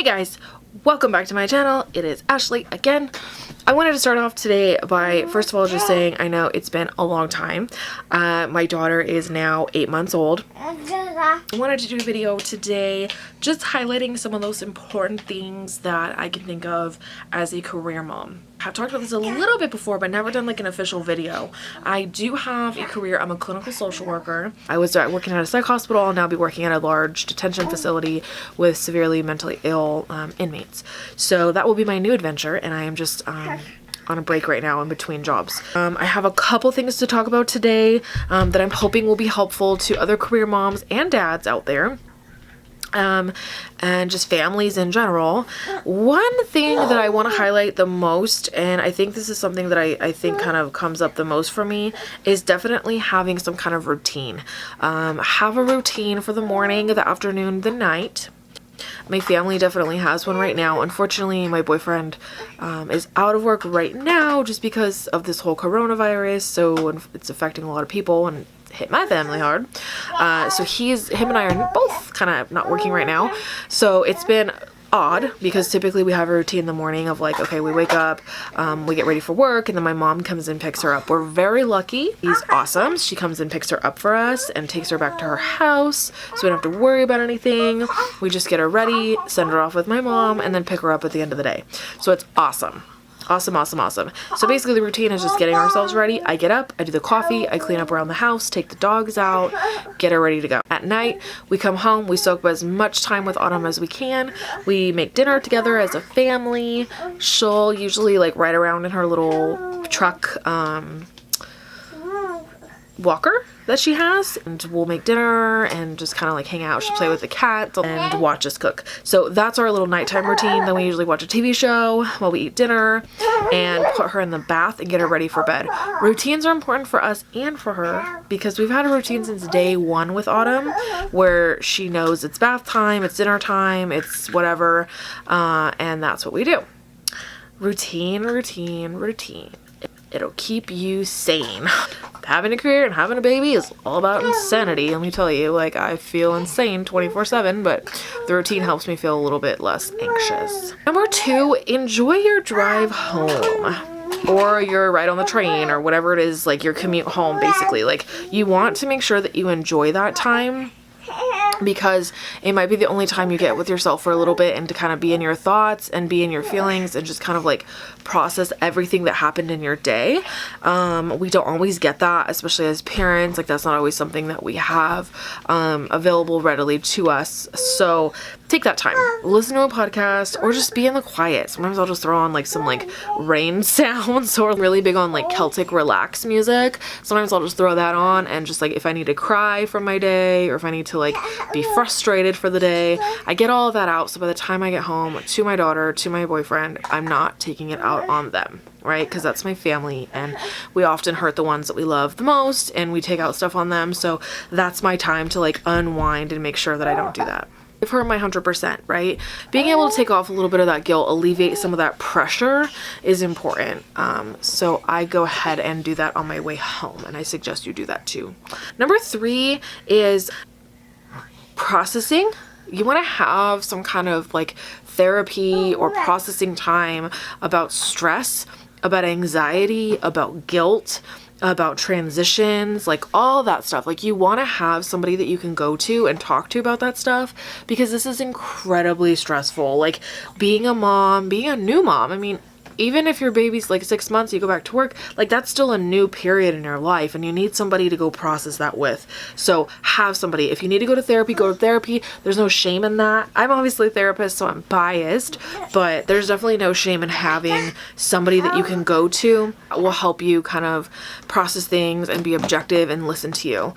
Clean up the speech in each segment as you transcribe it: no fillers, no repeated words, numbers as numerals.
guys, welcome back to my channel. It is Ashley again. I wanted to start off today by first of all just saying I know it's been a long time. My daughter is now 8 months old. I wanted to do a video today just highlighting some of those important things that I can think of as a career mom. I've talked about this a little bit before, but never done like an official video. I do have a career. I'm a clinical social worker. I was working at a psych hospital. I'll now be working at a large detention facility with severely mentally ill inmates. So that will be my new adventure, and I am just on a break right now in between jobs. I have a couple things to talk about today that I'm hoping will be helpful to other career moms and dads out there. And just families in general. One thing that I want to highlight the most, and I think this is something that I think kind of comes up the most for me, is definitely having some kind of routine. Have a routine for the morning, the afternoon, the night. My family definitely has one right now. Unfortunately, my boyfriend is out of work right now just because of this whole coronavirus, so it's affecting a lot of people and hit my family hard. So him and I are both kind of not working right now. So it's been odd because typically we have a routine in the morning of like, okay, we wake up, we get ready for work, and then my mom comes and picks her up. We're very lucky. She's awesome. She comes and picks her up for us and takes her back to her house, so we don't have to worry about anything. We just get her ready, send her off with my mom, and then pick her up at the end of the day. So it's awesome. Awesome. So basically the routine is just getting ourselves ready. I get up, I do the coffee, I clean up around the house, take the dogs out, get her ready to go. At night, we come home, we soak up as much time with Autumn as we can. We make dinner together as a family. She'll usually like ride around in her little truck walker that she has, and we'll make dinner and just kind of like hang out. She'll play with the cat and watch us cook. So that's our little nighttime routine. Then we usually watch a TV show while we eat dinner and put her in the bath and get her ready for bed. Routines are important for us and for her because we've had a routine since day one with Autumn where she knows it's bath time, it's dinner time, it's whatever, and that's what we do. Routine. It'll keep you sane. Having a career and having a baby is all about insanity. Let me tell you, like, I feel insane 24/7, but the routine helps me feel a little bit less anxious. Number 2, enjoy your drive home. Or your ride on the train or whatever it is, like your commute home, basically. Like, you want to make sure that you enjoy that time, because it might be the only time you get with yourself for a little bit and to kind of be in your thoughts and be in your feelings and just kind of like process everything that happened in your day. We don't always get that, especially as parents. Like, that's not always something that we have available readily to us. So take that time, listen to a podcast, or just be in the quiet. Sometimes I'll just throw on like some like rain sounds, or really big on like Celtic relax music. Sometimes I'll just throw that on, and just like if I need to cry from my day or if I need to like be frustrated for the day, I get all of that out. So by the time I get home to my daughter, to my boyfriend, I'm not taking it out on them, right? Because that's my family, and we often hurt the ones that we love the most, and we take out stuff on them. So that's my time to like unwind and make sure that I don't do that. Give her my 100%, right? Being able to take off a little bit of that guilt, alleviate some of that pressure is important. So I go ahead and do that on my way home, and I suggest you do that too. Number 3 is processing. You want to have some kind of like therapy or processing time about stress, about anxiety, about guilt, about transitions, like all that stuff. Like, you want to have somebody that you can go to and talk to about that stuff, because this is incredibly stressful. Like, being a mom, being a new mom, I mean, even if your baby's like 6 months, you go back to work, like that's still a new period in your life, and you need somebody to go process that with. So have somebody. If you need to go to therapy, go to therapy. There's no shame in that. I'm obviously a therapist, so I'm biased, but there's definitely no shame in having somebody that you can go to that will help you kind of process things and be objective and listen to you,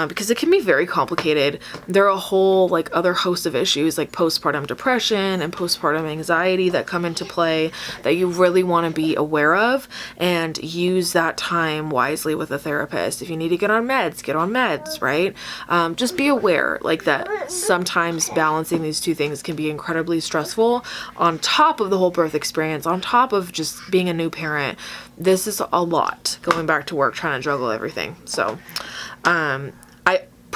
because it can be very complicated. There are a whole like other host of issues like postpartum depression and postpartum anxiety that come into play that you really want to be aware of, and use that time wisely with a therapist. If you need to get on meds, right? Just be aware like that sometimes balancing these two things can be incredibly stressful, on top of the whole birth experience, on top of just being a new parent. This is a lot, going back to work, trying to juggle everything. So I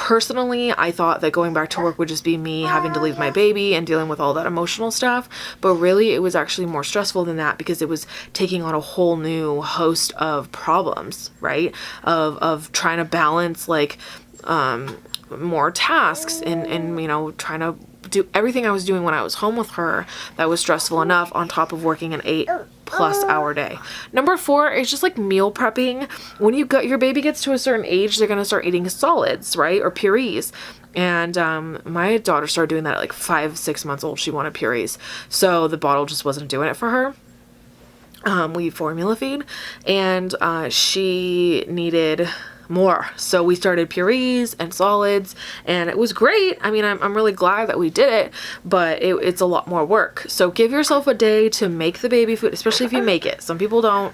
Personally, I thought that going back to work would just be me having to leave my baby and dealing with all that emotional stuff, but really it was actually more stressful than that because it was taking on a whole new host of problems, right? Of trying to balance like more tasks and you know, trying to do everything I was doing when I was home with her that was stressful enough on top of working an 8+ hour day. Number 4 is just like meal prepping. When your baby gets to a certain age, they're going to start eating solids, right? Or purees. And my daughter started doing that at like 5-6 months old. She wanted purees. So the bottle just wasn't doing it for her. We formula feed, and she needed more. So we started purees and solids, and it was great. I mean, I'm really glad that we did it, but it's a lot more work. So give yourself a day to make the baby food, especially if you make it. Some people don't.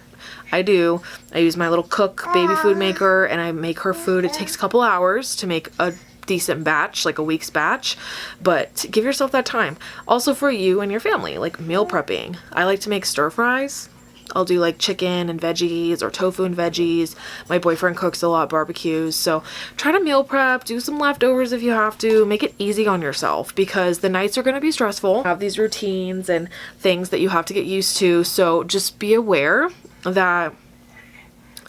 I do. I use my little Cook baby food maker, and I make her food. It takes a couple hours to make a decent batch, like a week's batch, but give yourself that time. Also for you and your family, like meal prepping. I like to make stir fries. I'll do like chicken and veggies or tofu and veggies. My boyfriend cooks a lot, barbecues. So try to meal prep, do some leftovers if you have to. Make it easy on yourself because the nights are going to be stressful. Have these routines and things that you have to get used to. So just be aware that,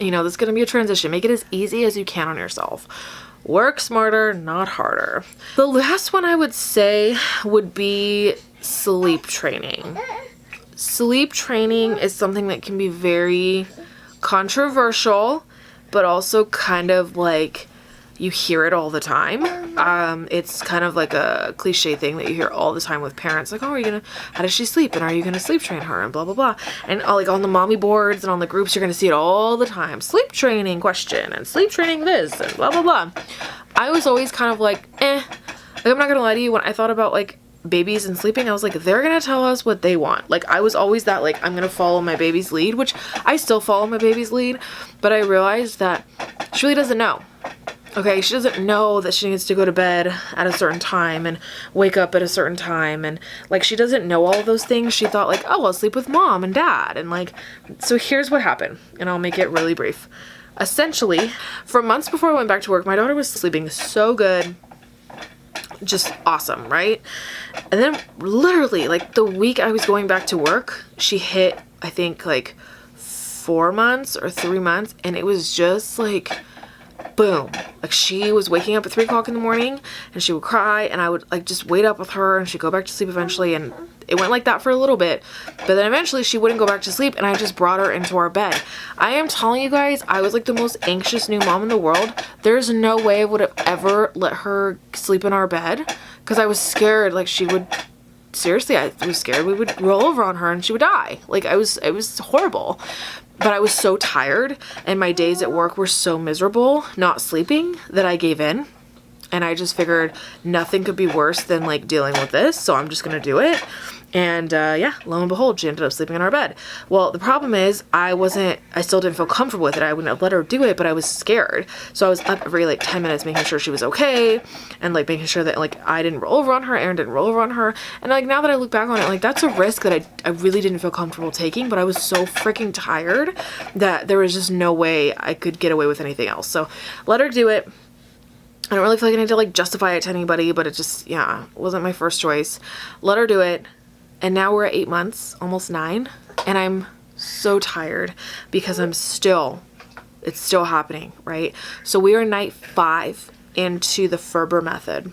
you know, this is going to be a transition. Make it as easy as you can on yourself. Work smarter, not harder. The last one I would say would be sleep training. Sleep training is something that can be very controversial, but also kind of like you hear it all the time. It's kind of like a cliche thing that you hear all the time with parents, like, oh, how does she sleep? And are you going to sleep train her? And blah, blah, blah. And like on the mommy boards and on the groups, you're going to see it all the time. Sleep training question and sleep training this and blah, blah, blah. I was always kind of like, Like, I'm not going to lie to you, when I thought about like babies and sleeping, I was like, they're gonna tell us what they want. Like, I was always that, like, I'm gonna follow my baby's lead, which I still follow my baby's lead, but I realized that she really doesn't know. Okay, she doesn't know that she needs to go to bed at a certain time and wake up at a certain time, and like, she doesn't know all of those things. She thought like, oh, I'll sleep with mom and dad, and like, so here's what happened, and I'll make it really brief. Essentially, for months before I went back to work, my daughter was sleeping so good, just awesome, right? And then literally like the week I was going back to work, she hit, I think like 4 months or 3 months, and it was just like boom. Like, she was waking up at 3 o'clock in the morning and she would cry, and I would like just wait up with her and she'd go back to sleep eventually, and it went like that for a little bit, but then eventually she wouldn't go back to sleep, and I just brought her into our bed. I am telling you guys, I was like the most anxious new mom in the world. There's no way I would have ever let her sleep in our bed because I was scared like she would, seriously, I was scared we would roll over on her and she would die. Like, it was horrible. But I was so tired and my days at work were so miserable not sleeping that I gave in. And I just figured nothing could be worse than like dealing with this, so I'm just gonna do it. And yeah, lo and behold, she ended up sleeping in our bed. Well, the problem is I still didn't feel comfortable with it. I wouldn't have let her do it, but I was scared. So I was up every like 10 minutes making sure she was okay, and like making sure that like I didn't roll over on her, Erin didn't roll over on her. And like, now that I look back on it, like, that's a risk that I really didn't feel comfortable taking, but I was so freaking tired that there was just no way I could get away with anything else. So let her do it. I don't really feel like I need to like justify it to anybody, but it just, yeah, wasn't my first choice. Let her do it. And now we're at 8 months, almost 9. And I'm so tired because it's still happening, right? So we are night 5 into the Ferber method.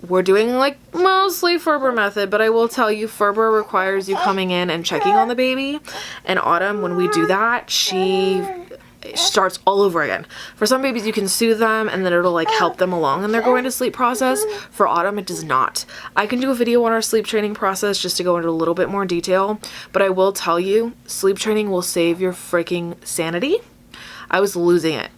We're doing like mostly Ferber method, but I will tell you, Ferber requires you coming in and checking on the baby. And Autumn, when we do that, she starts all over again. For some babies, you can soothe them and then it'll like help them along in their going to sleep process. For Autumn, it does not. I can do a video on our sleep training process just to go into a little bit more detail, but I will tell you, sleep training will save your freaking sanity. I was losing it.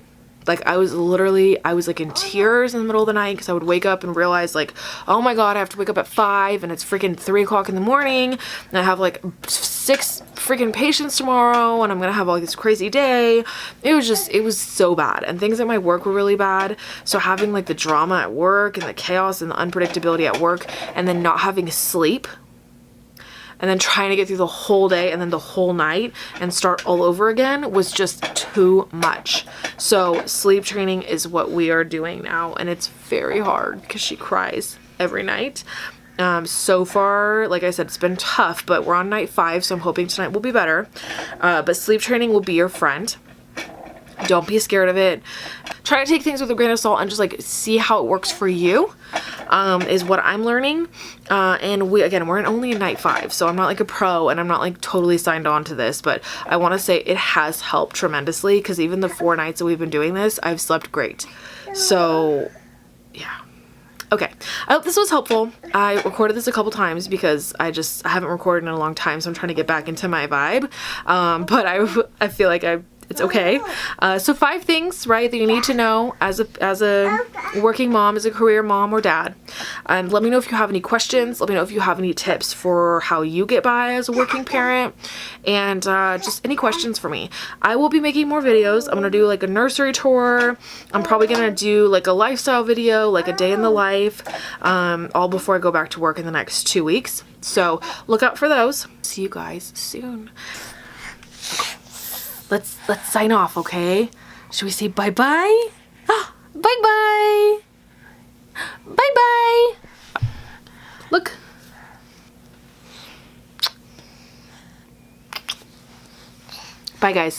Like, I was like in tears in the middle of the night because I would wake up and realize like, oh my God, I have to wake up at 5 and it's freaking 3 o'clock in the morning and I have like 6 freaking patients tomorrow and I'm gonna have all this crazy day. It was so bad, and things at my work were really bad. So having like the drama at work and the chaos and the unpredictability at work and then not having sleep and then trying to get through the whole day and then the whole night and start all over again was just too much. So sleep training is what we are doing now, and it's very hard because she cries every night. So far, like I said, it's been tough, but we're on night 5, so I'm hoping tonight will be better. But sleep training will be your friend. Don't be scared of it. Try to take things with a grain of salt and just like see how it works for you, is what I'm learning. And we're only in night 5, so I'm not like a pro and I'm not like totally signed on to this, but I want to say it has helped tremendously, because even the 4 nights that we've been doing this, I've slept great. So yeah. Okay, I hope this was helpful. I recorded this a couple times because I haven't recorded in a long time, so I'm trying to get back into my vibe. But I feel like it's okay. So 5 things, right, that you need to know as a working mom, as a career mom or dad. And let me know if you have any questions. Let me know if you have any tips for how you get by as a working parent, and just any questions for me. I will be making more videos. I'm gonna do like a nursery tour. I'm probably gonna do like a lifestyle video, like a day in the life, all before I go back to work in the next 2 weeks. So look out for those. See you guys soon. Let's sign off, okay? Should we say bye-bye? Oh, bye-bye. Bye-bye. Look. Bye, guys.